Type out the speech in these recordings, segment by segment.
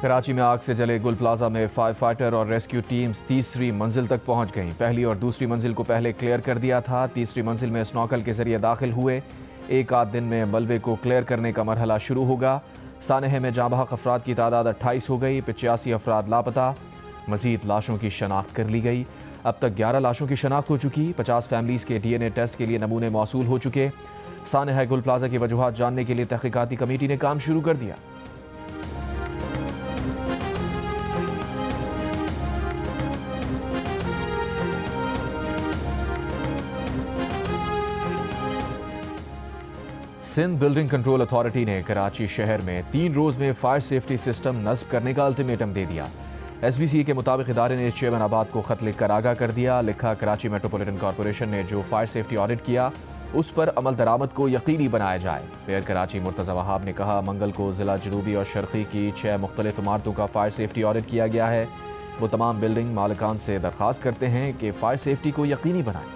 कराची में आग से जले गुल प्लाजा में फायर फाइटर और रेस्क्यू टीम्स तीसरी मंजिल तक पहुंच गईं। पहली और दूसरी मंजिल को पहले क्लियर कर दिया था। तीसरी मंजिल में स्नॉकल के जरिए दाखिल हुए। एक आध दिन में मलबे को क्लियर करने का मरहला शुरू होगा। सानहे में जाँ बहक अफराद की तादाद 28 हो गई। 85 अफराद लापता। मजीद लाशों की शनाख्त कर ली गई। अब तक 11 लाशों की शनाख्त हो चुकी। 50 फैमिलीज के DNA टेस्ट के लिए नमूने मौसूल हो चुके। सानहा गुल प्लाजा की वजूहात जानने के लिए तहकीकाती कमेटी ने काम शुरू कर दिया। सिंध बिल्डिंग कंट्रोल अथॉरिटी ने कराची शहर में 3 रोज में फायर सेफ्टी सिस्टम नस्ब करने का अल्टीमेटम दे दिया। SBC के मुताबिक इदारे ने चेयरमैन आबाद को खत लिखकर आगाह कर दिया। लिखा, कराची मेट्रोपॉलिटन कॉरपोरेशन ने जो फायर सेफ्टी ऑडिट किया उस पर अमल दरामद को यकीनी बनाया जाए। मेयर कराची मुर्तज़ा वहाब ने कहा, मंगल को जिला जनूबी और शर्की की 6 मुख्तलिफ इमारतों का फायर सेफ्टी ऑडिट किया गया है। वो तमाम बिल्डिंग मालिकान से दरख्वास्त करते हैं कि फायर सेफ्टी को यकीनी बनाएं।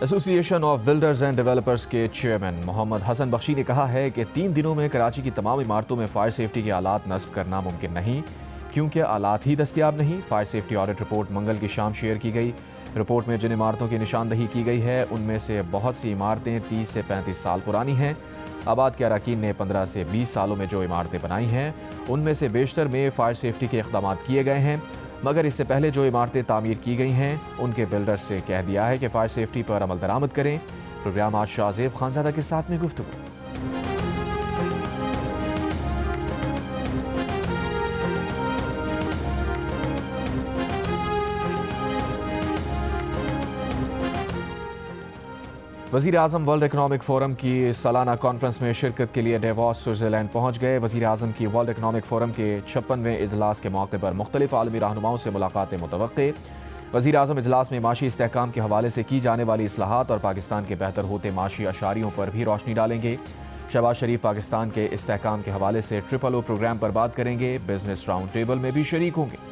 Association of builders and developers के चेयरमैन मोहम्मद हसन बख्शी ने कहा है कि 3 दिनों में कराची की तमाम इमारतों में फायर सेफ्टी के आलात नस्ब करना मुमकिन नहीं, क्योंकि आलात ही दस्तियाब नहीं। फायर सेफ्टी ऑडिट रिपोर्ट मंगल की शाम शेयर की गई। रिपोर्ट में जिन इमारतों की निशानदही की गई है उनमें से बहुत सी इमारतें 30 से 35 साल पुरानी हैं। आबाद के अरकान ने 15 से 20 सालों में जो इमारतें बनाई हैं उनमें से बेशतर में फायर सेफ्टी के इक़दाम किए गए हैं, मगर इससे पहले जो इमारतें तामीर की गई हैं उनके बिल्डर्स से कह दिया है कि फायर सेफ्टी पर अमल दरामद करें। प्रोग्राम आज शाहजेब खानजादा के साथ में गुफ्तगू। वज़ीर आज़म वर्ल्ड इकनॉमिक फोरम की सालाना कॉन्फ्रेंस में शिरकत के लिए डेवॉस स्विट्ज़रलैंड पहुँच गए। वज़ीर आज़म की वर्ल्ड इकनॉमिक फोरम के 56वें इजलास के मौके पर मुख्तलिफ आलमी रहनुमाओं से मुलाकातें मुतवक्के। वज़ीर आज़म इजलास में माशी इस्तेहकाम के हवाले से की जाने वाली इस्लाहात और पाकिस्तान के बेहतर होते माशी अशारियों पर भी रोशनी डालेंगे। शहबाज शरीफ पाकिस्तान के इस्तेहकाम के हवाले से OOO प्रोग्राम पर बात करेंगे। बिजनेस राउंड टेबल में भी शरीक होंगे।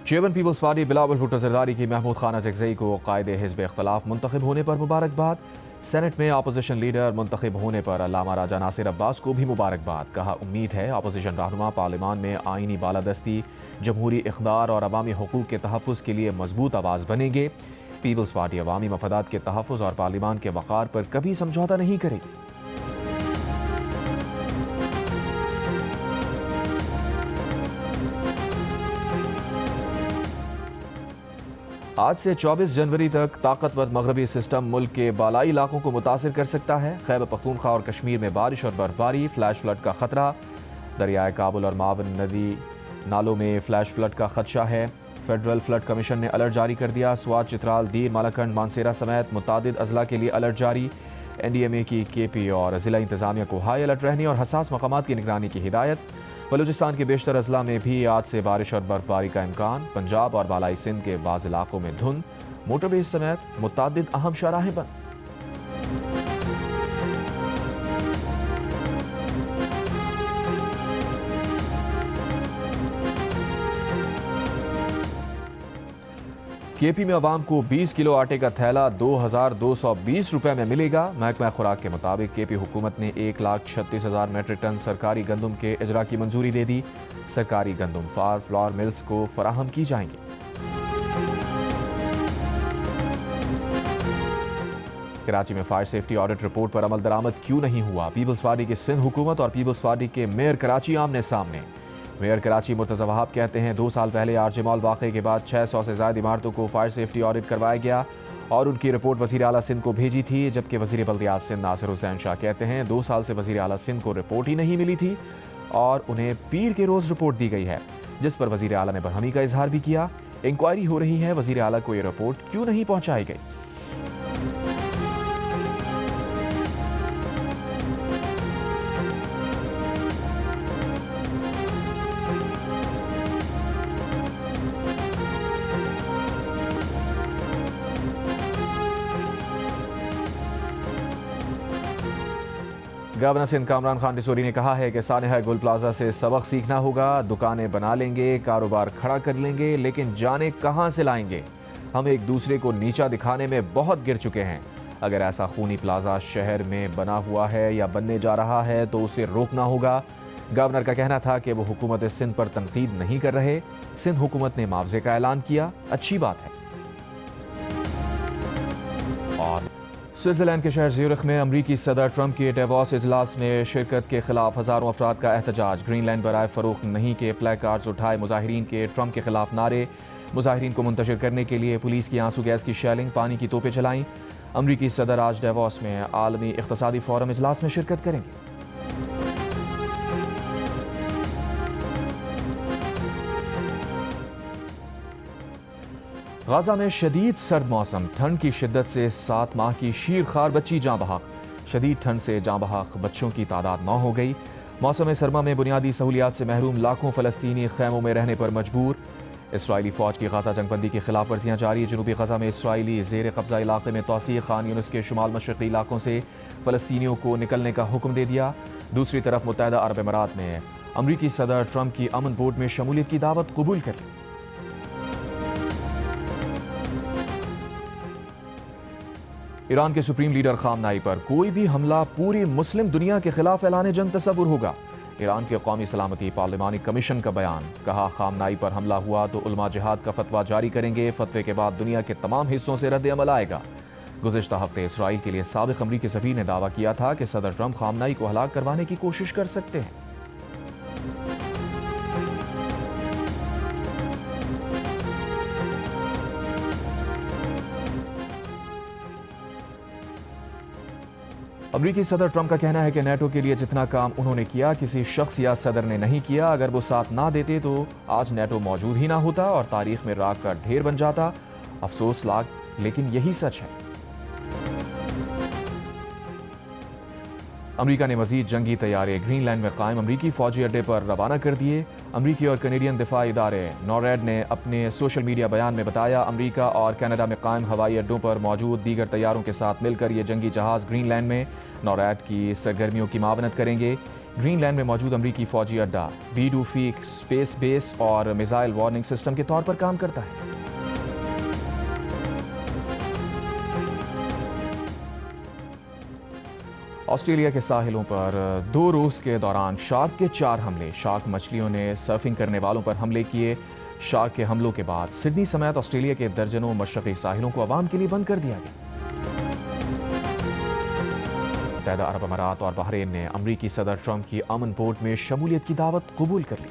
चेयरमैन पीपल्स पार्टी बिलावल भुट्टो जरदारी की महमूद खान अजगज़ई को कायदे हिज़्ब इख्तलाफ मुंतखब होने पर मुबारकबाद। सेनेट में अपोजिशन लीडर मुंतखब होने पर अल्लामा राजा नासिर अब्बास को भी मुबारकबाद। कहा, उम्मीद है अपोजिशन रहनुमा पार्लियामान में आईनी बालादस्ती, जमहूरी इक़्तिदार और अवामी हुकूक़ के तहफ़्फ़ुज़ के लिए मजबूत आवाज़ बनेंगे। पीपल्स पार्टी अवामी मफादात के तहफ़्फ़ुज़ और पार्लियामान के वक़ार पर कभी समझौता नहीं करेगी। आज से 24 जनवरी तक ताकतवर मगरबी सिस्टम मुल्क के बालाई इलाकों को मुतासिर कर सकता है। खैबर पख्तूनख्वा और कश्मीर में बारिश और बर्फबारी, फ्लैश फ्लड का खतरा। दरियाए काबुल और मावन नदी नालों में फ्लैश फ्लड का खदशा है। फेडरल फ्लड कमीशन ने अलर्ट जारी कर दिया। स्वात, चित्राल, दीर, मालाकंड, मानसेरा समेत मुतादिद अजला के लिए अलर्ट जारी। NDMA की KP और ज़िला इंतज़ामिया को हाई अलर्ट रहने और हसास मकामात की निगरानी की हिदायत। बलूचिस्तान के बेशतर अजला में भी आज से बारिश और बर्फबारी का इम्कान। पंजाब और बालाई सिंध के बाज़ इलाकों में धुंध। मोटरवेज समेत मुतादिद अहम शाहराहें बंद। KP में अवाम को 20 किलो आटे का थैला 2220 रुपये में मिलेगा। महकमा खुराक के मुताबिक KP हुकूमत ने 1,36,000 मेट्रिक टन सरकारी गंदम के इजरा की मंजूरी दे दी। सरकारी गंदम फ्लोर मिल्स को फराहम की जाएंगी। कराची में फायर सेफ्टी ऑडिट रिपोर्ट पर अमल दरामद क्यों नहीं हुआ? पीपल्स पार्टी की सिंध हुकूमत और पीपल्स पार्टी के मेयर कराची आमने सामने। मेयर कराची मुर्तज़ा वहाब कहते हैं, 2 साल पहले RJ मॉल वाक़े के बाद 600 से ज़्यादा इमारतों को फायर सेफ्टी ऑडिट करवाया गया और उनकी रिपोर्ट वज़ीर आला सिंध को भेजी थी। जबकि वज़ीर बल्दियात सिंध नासिर हुसैन शाह कहते हैं, 2 साल से वज़ीर आला सिंध को रिपोर्ट ही नहीं मिली थी और उन्हें पीर के रोज़ रिपोर्ट दी गई है, जिस पर वज़ीर आला ने बरहमी का इजहार भी किया। इंक्वायरी हो रही है, वज़ीर आला को ये रिपोर्ट क्यों नहीं पहुँचाई गई? गवर्नर सिंध कामरान खान डिसोरी ने कहा है कि सानिहा गुल प्लाजा से सबक सीखना होगा। दुकानें बना लेंगे, कारोबार खड़ा कर लेंगे, लेकिन जाने कहां से लाएंगे। हम एक दूसरे को नीचा दिखाने में बहुत गिर चुके हैं। अगर ऐसा खूनी प्लाजा शहर में बना हुआ है या बनने जा रहा है तो उसे रोकना होगा। गवर्नर का कहना था कि वो हुकूमत सिंध पर तनकीद नहीं कर रहे। सिंध हुकूमत ने मुआवजे का ऐलान किया, अच्छी बात है। और स्विट्जरलैंड के शहर ज्यूरिख में अमरीकी सदर ट्रंप के डेवॉस इजलास में शिरकत के खिलाफ हजारों अफराद का एहतजाज। ग्रीनलैंड बराए फरोख्त नहीं के प्ले कार्ड्स उठाए मुजाहिरीन के, ट्रंप के खिलाफ नारे। मुजाहिरीन को मुंतशिर करने के लिए पुलिस की आंसू गैस की शेलिंग, पानी की तोपें चलाईं। अमरीकी सदर आज डेवॉस में आलमी इख्तिसादी फोरम इजलास में शिरकत करेंगे। गाजा में शदीद सर्द मौसम, ठंड की शिद्दत से 7 माह की शीरखार बच्ची जाँ बहक। शदीद ठंड से जाँ बहक बच्चों की तादाद 9 हो गई। मौसम सरमा में बुनियादी सहूलियात से महरूम लाखों फ़लस्तीनी खैमों में रहने पर मजबूर। इसराइली फ़ौज की गाजा जंगबंदी की खिलाफ वर्जियाँ जारी। जनूबी गाजा में इसराइली ज़ेर कब्ज़ा इलाके में तौसीक़। खान यूनिस के शुमाल मशरक़ी इलाकों से फ़लस्तीनियों को निकलने का हुक्म दे दिया। दूसरी तरफ मुत्तहदा अरब अमारात ने अमरीकी सदर ट्रंप की अमन बोर्ड में शमूलियत की दावत कबूल कर ली। ईरान के सुप्रीम लीडर खामनाई पर कोई भी हमला पूरी मुस्लिम दुनिया के खिलाफ ऐलान जंग तस्वुर होगा। ईरान के कौमी सलामती पार्लिमानी कमीशन का बयान, कहा खामनाई पर हमला हुआ तो उलमा जिहाद का फतवा जारी करेंगे। फतवे के बाद दुनिया के तमाम हिस्सों से रद्द अमल आएगा। गुज़िश्ता हफ्ते इसराइल के लिए साबिक़ अमरीकी सफ़ीर ने दावा किया था कि सदर ट्रंप खामनाई को हलाक करवाने की कोशिश कर सकते हैं। अमरीकी सदर ट्रंप का कहना है कि नेटो के लिए जितना काम उन्होंने किया किसी शख्स या सदर ने नहीं किया। अगर वो साथ ना देते तो आज नेटो मौजूद ही ना होता और तारीख में राख का ढेर बन जाता। अफसोस लाख, लेकिन यही सच है। अमेरिका ने मजीद जंगी तैयारे ग्रीनलैंड में कायम अमरीकी फौजी अड्डे पर रवाना कर दिए। अमरीकी और कनेडियन दिफाई इदारे नॉरैड ने अपने सोशल मीडिया बयान में बताया, अमरीका और कनाडा में कायम हवाई अड्डों पर मौजूद दीगर तैयारों के साथ मिलकर ये जंगी जहाज़ ग्रीनलैंड में नॉरैड की सरगर्मियों की मावनत करेंगे। ग्रीनलैंड में मौजूद अमरीकी फौजी अड्डा बीडूफीक स्पेस बेस और मिसाइल वार्निंग सिस्टम के तौर पर काम करता है। ऑस्ट्रेलिया के साहिलों पर 2 रोज़ के दौरान शार्क के 4 हमले। शार्क मछलियों ने सर्फिंग करने वालों पर हमले किए। शार्क के हमलों के बाद सिडनी समेत ऑस्ट्रेलिया के दर्जनों मशरक़ी साहिलों को आवाम के लिए बंद कर दिया गया। मुत्तहदा अरब अमारात और बहरीन ने अमरीकी सदर ट्रंप की अमन बोर्ड में शमूलियत की दावत कबूल कर ली।